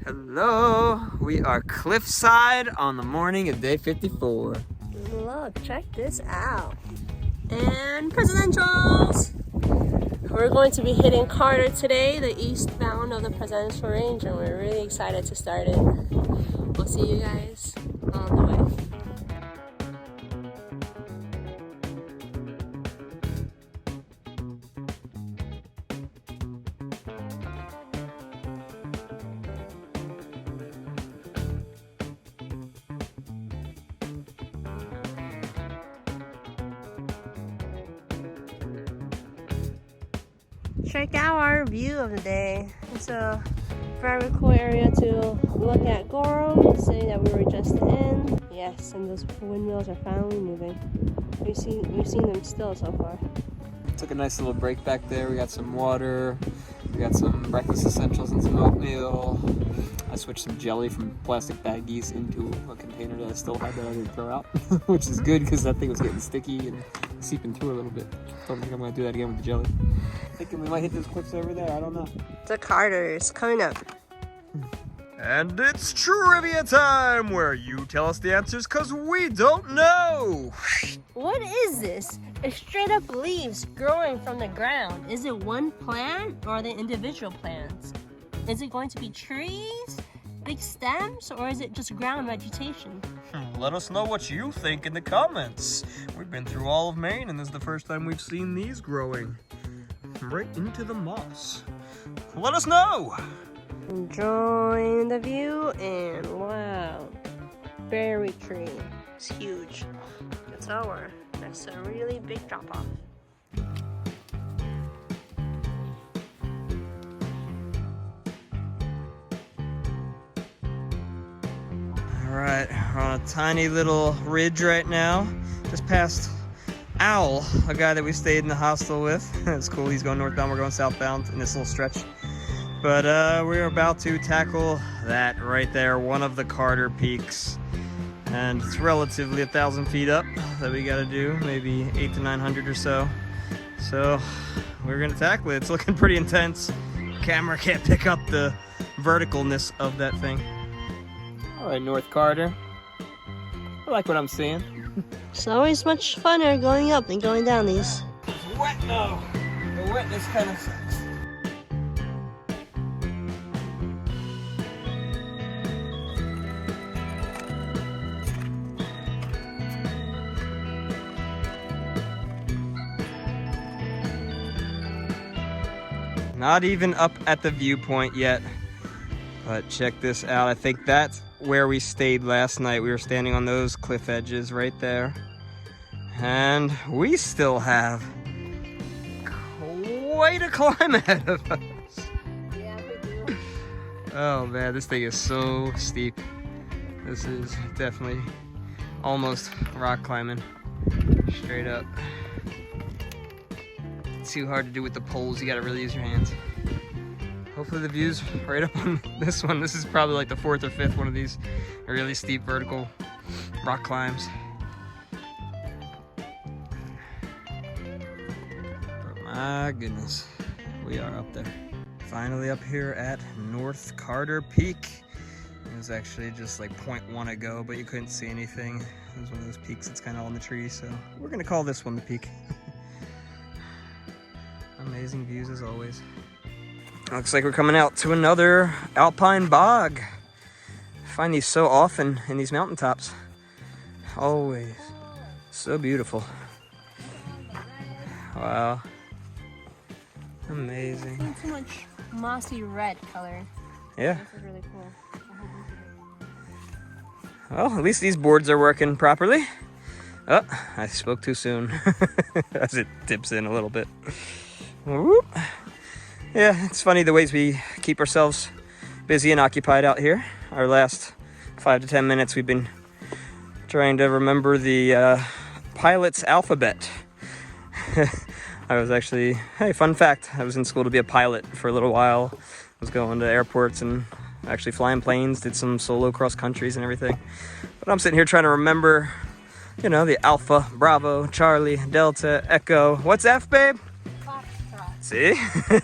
Hello, we are cliffside on the morning of day 54. Look, check this out. And presidentials! We're going to be hitting Carter today, the eastbound of the presidential range, and we're really excited to start it. We'll see you guys on the way. Check out our view of the day. It's a very cool area to look at Goro, the city that we were just in. Yes, and those windmills are finally moving. We've seen them still so far. Took a nice little break back there. We got some water, we got some breakfast essentials and some oatmeal. I switched some jelly from plastic baggies into a container that I still had that I didn't throw out, which is good because that thing was getting sticky and seeping through a little bit. Don't think I'm gonna do that again with the jelly. Thinking we might hit those cliffs over there, I don't know. The Carters coming up. And it's trivia time, where you tell us the answers because we don't know. What is this? It's straight up leaves growing from the ground. Is it one plant or are they individual plants? Is it going to be trees, big stems, or is it just ground vegetation? Let us know what you think in the comments. We've been through all of Maine and this is the first time we've seen these growing right into the moss. Let us know. Enjoying the view, and wow, berry tree. It's huge. The tower. That's a really big drop off. Alright, we're on a tiny little ridge right now. Just past Owl, a guy that we stayed in the hostel with. It's cool, he's going northbound, we're going southbound in this little stretch. But we're about to tackle that right there, one of the Carter peaks. And it's relatively 1,000 feet up that we gotta do, maybe 800 to 900 or so. So we're gonna tackle it. It's looking pretty intense. Camera can't pick up the verticalness of that thing. All right, North Carter. I like what I'm seeing. It's always much funner going up than going down these. It's wet though. The wetness kind of sucks. Not even up at the viewpoint yet, but check this out. I think that's where we stayed last night. We were standing on those cliff edges right there, and we still have quite a climb ahead of us. Yeah, we do. Oh man, this thing is so steep. This is definitely almost rock climbing straight up. Too hard to do with the poles. You gotta really use your hands. Hopefully the view's right up on this one. This is probably like the 4th or 5th one of these really steep vertical rock climbs. But my goodness, we are up there. Finally up here at North Carter Peak. It was actually just like 0.1 ago, but you couldn't see anything. It was one of those peaks that's kind of on the tree, so we're gonna call this one the peak. Amazing views as always. Looks like we're coming out to another alpine bog. I find these so often in these mountaintops. Always. So beautiful. Wow. Amazing. Too much mossy red color. Yeah. This is really cool. Well, at least these boards are working properly. Oh, I spoke too soon. As it dips in a little bit. Whoop. Yeah, it's funny the ways we keep ourselves busy and occupied out here. Our last 5 to 10 minutes we've been trying to remember the pilot's alphabet. I was actually, hey, fun fact, I was in school to be a pilot for a little while. I was going to airports and actually flying planes, did some solo cross countries and everything. But I'm sitting here trying to remember, you know, the Alpha, Bravo, Charlie, Delta, Echo. What's F, babe? Foxtrot. See?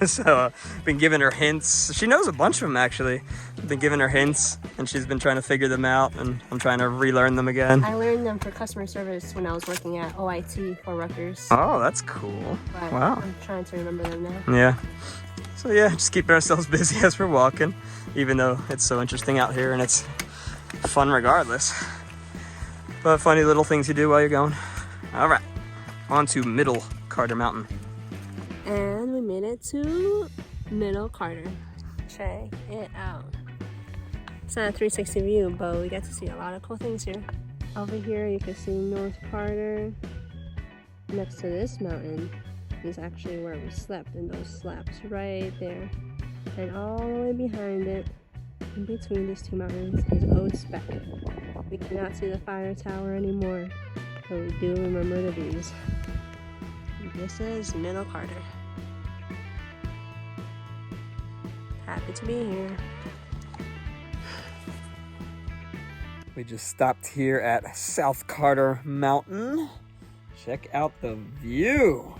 So been giving her hints. She knows a bunch of them actually. I've been giving her hints and she's been trying to figure them out and I'm trying to relearn them again. I learned them for customer service when I was working at OIT for Rutgers. Oh, that's cool. But wow. I'm trying to remember them now. Yeah. So yeah, just keeping ourselves busy as we're walking, even though it's so interesting out here and it's fun regardless. But funny little things you do while you're going. All right, on to Middle Carter Mountain. And we made it to Middle Carter. Check it out. It's not a 360 view, but we get to see a lot of cool things here. Over here you can see North Carter. Next to this mountain is actually where we slept in those slabs right there. And all the way behind it, in between these two mountains, is Old Speck. We cannot see the fire tower anymore, but we do remember the views. This is Middle Carter. Happy to be here. We just stopped here at South Carter Mountain. Check out the view.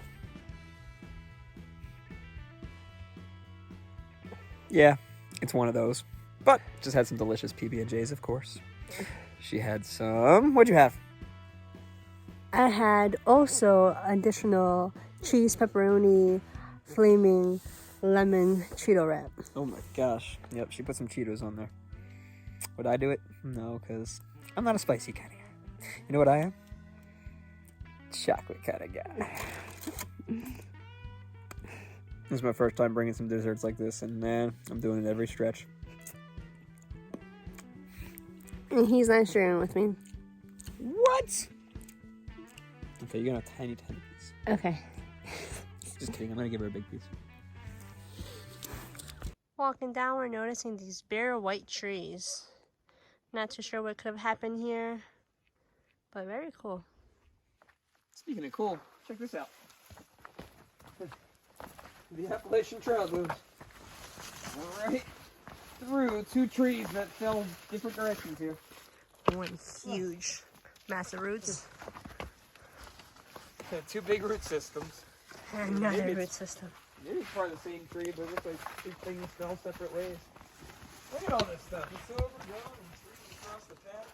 Yeah, it's one of those. But just had some delicious PB&Js, of course. She had some. What'd you have? I had also additional cheese, pepperoni, flaming lemon Cheeto wrap. Oh my gosh. Yep, she put some Cheetos on there. Would I do it? No, because I'm not a spicy kind of guy. You know what I am? Chocolate kind of guy. This is my first time bringing some desserts like this, and man, I'm doing it every stretch. And he's not sharing with me. What? Okay, you're gonna have tiny piece. Okay. Just kidding, I'm gonna give her a big piece. Walking down, we're noticing these bare white trees. Not too sure what could have happened here, but very cool. Speaking of cool, check this out. The Appalachian Trail goes right through two trees that fell different directions here. One huge, massive roots. Two big root systems. And another root system. Maybe it's part of the same tree, but it looks like two things fell separate ways. Look at all this stuff. It's so overgrown and trees across the path.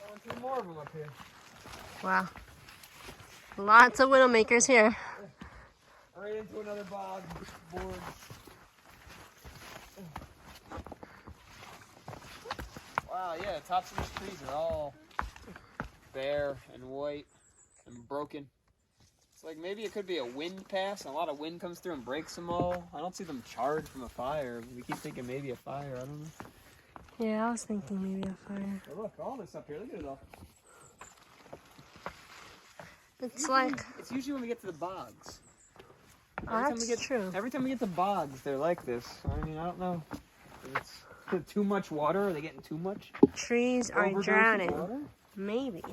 Oh, and two more of them up here. Wow. Lots of widowmakers here. Right into another bog board. Wow, yeah, the tops of these trees are all bare and white and broken. It's like maybe it could be a wind pass, and a lot of wind comes through and breaks them all. I don't see them charred from a fire. We keep thinking maybe a fire, I don't know. Yeah, I was thinking maybe a fire. Oh, look, all this up here, look at it all. It's like... It's usually when we get to the bogs. Oh, that's true. Every time we get to bogs, they're like this. I mean, I don't know. If it's too much water? Are they getting too much? Trees are Overdose of drowning. water? Maybe.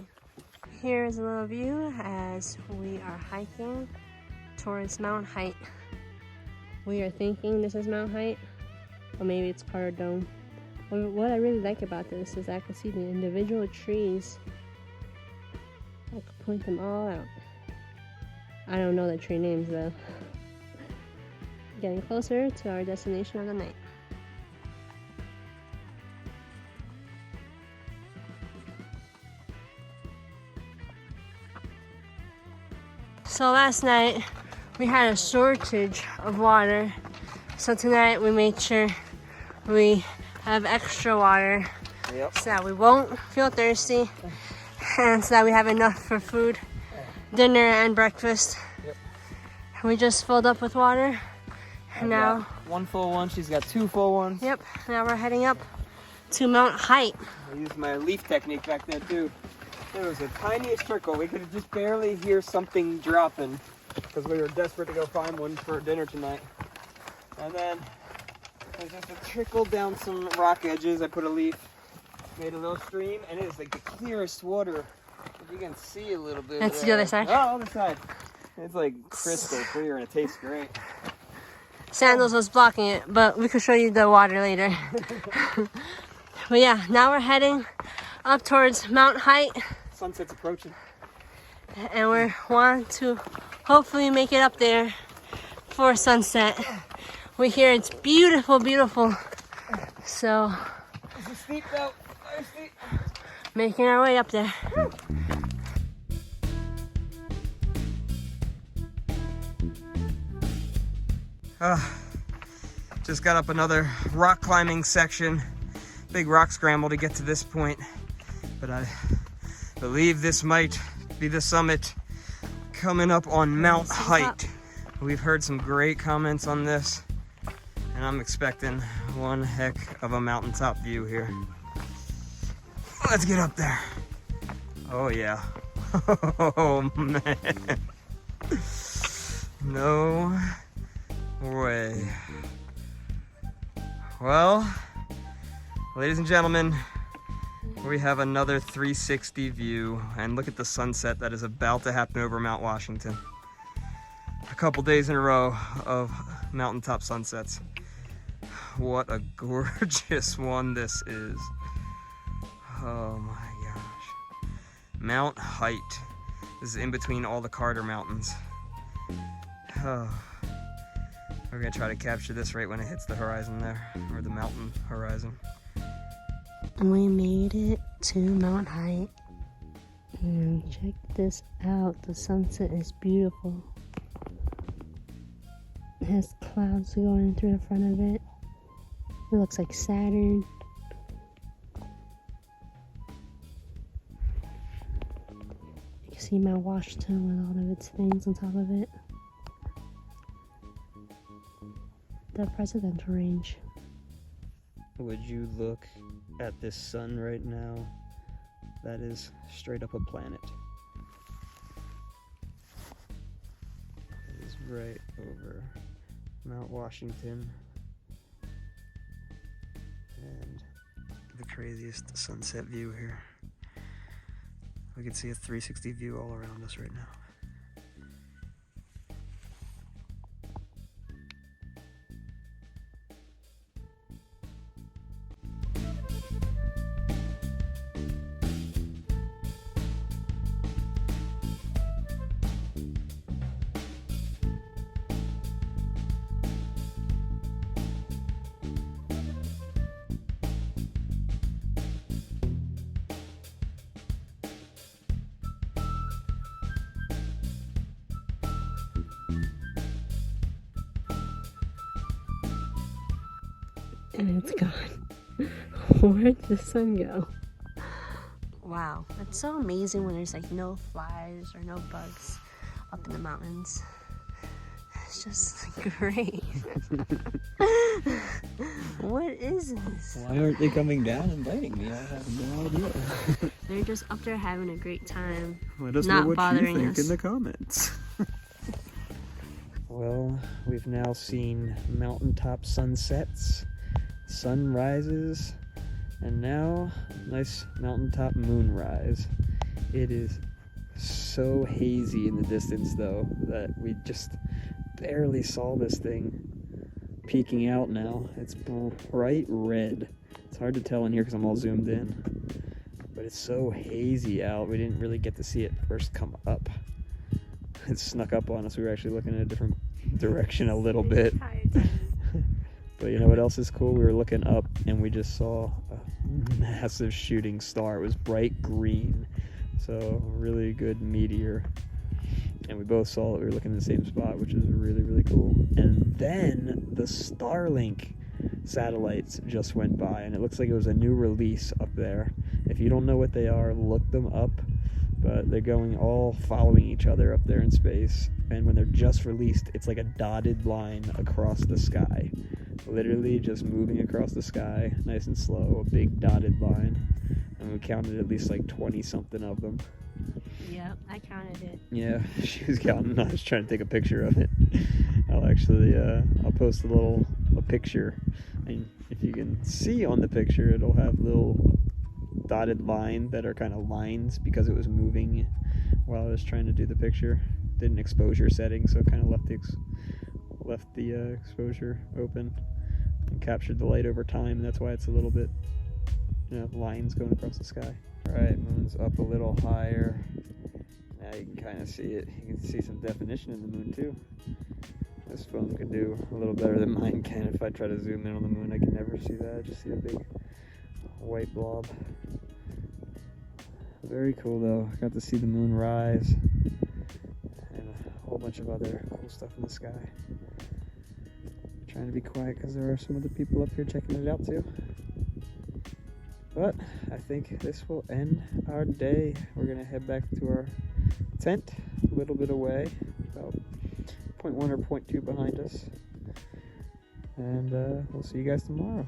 Here's a little view as we are hiking towards Mount Height. We are thinking this is Mount Height, or maybe it's Carter Dome. What I really like about this is I can see the individual trees. I can point them all out. I don't know the tree names though. Getting closer to our destination of the night. So last night we had a shortage of water, so tonight we made sure we have extra water. Yep. So that we won't feel thirsty and so that we have enough for food, dinner and breakfast. Yep. We just filled up with water and now one full one, she's got two full ones. Yep, now we're heading up to Mount Height. I used my leaf technique back there too. There was the tiniest trickle. We could just barely hear something dropping because we were desperate to go find one for dinner tonight. And then there's just a trickle down some rock edges. I put a leaf, made a little stream, and it is like the clearest water. If you can see a little bit. That's the other side. Oh, other side. It's like crystal clear and it tastes great. Sandals was blocking it, but we could show you the water later. But yeah, now we're heading up towards Mount Height. Sunset's approaching. And we want to hopefully make it up there for sunset. We hear it's beautiful, beautiful. So, It's a steep though. Very steep. Making our way up there. Just got up another rock climbing section. Big rock scramble to get to this point. But I believe this might be the summit coming up on Mount Height. We've heard some great comments on this, and I'm expecting one heck of a mountaintop view here. Let's get up there. Oh yeah. Oh man. No way. Well, ladies and gentlemen, we have another 360 view, and look at the sunset that is about to happen over Mount Washington. A couple days in a row of mountaintop sunsets. What a gorgeous one this is. Oh my gosh. Mount Height. This is in between all the Carter Mountains. Oh. We're gonna try to capture this right when it hits the horizon there, or the mountain horizon. We made it to Mount Height. And check this out. The sunset is beautiful. It has clouds going through the front of it. It looks like Saturn. You can see Mount Washington with all of its things on top of it. The presidential range. Would you look at this sun right now? That is straight up a planet. It is right over Mount Washington. And the craziest sunset view here. We can see a 360 view all around us right now. And it's gone. Where'd the sun go? Wow, it's so amazing when there's like no flies or no bugs up in the mountains. It's just great. What is this? Why aren't they coming down and biting me? I have no idea. They're just up there having a great time. Let us Not know what bothering you think us. in the comments. Well, we've now seen mountaintop sunsets, sunrises, and now nice mountaintop moonrise. It is so hazy in the distance though that we just barely saw this thing peeking out now. It's bright red. It's hard to tell in here because I'm all zoomed in, but it's so hazy out we didn't really get to see it first come up. It snuck up on us. We were actually looking in a different direction a little bit. But you know what else is cool? We were looking up and we just saw a massive shooting star. It was bright green, so really good meteor. And we both saw it. We were looking in the same spot, which is really, really cool. And then the Starlink satellites just went by, and it looks like it was a new release up there. If you don't know what they are, look them up. But they're going all following each other up there in space. And when they're just released, it's like a dotted line across the sky. Literally just moving across the sky, nice and slow, a big dotted line. And we counted at least like 20 something of them. Yep, I counted it. Yeah, she was counting. I was trying to take a picture of it. I'll actually, I'll post a picture. And if you can see on the picture, it'll have little dotted line that are kind of lines because it was moving while I was trying to do the picture. Did an exposure setting, so it kind of left the exposure open and captured the light over time, and that's why it's a little bit, you know, lines going across the sky. All right, moon's up a little higher, Now you can kind of see it. You can see some definition in the moon too. This phone could do a little better than mine can. If I try to zoom in on the moon, I can never see that. I just see a big white blob. Very cool though. I got to see the moon rise and a whole bunch of other cool stuff in the sky. I'm trying to be quiet because there are some other people up here checking it out too. But I think this will end our day. We're gonna head back to our tent, a little bit away, about 0.1 or 0.2 behind us. And we'll see you guys tomorrow.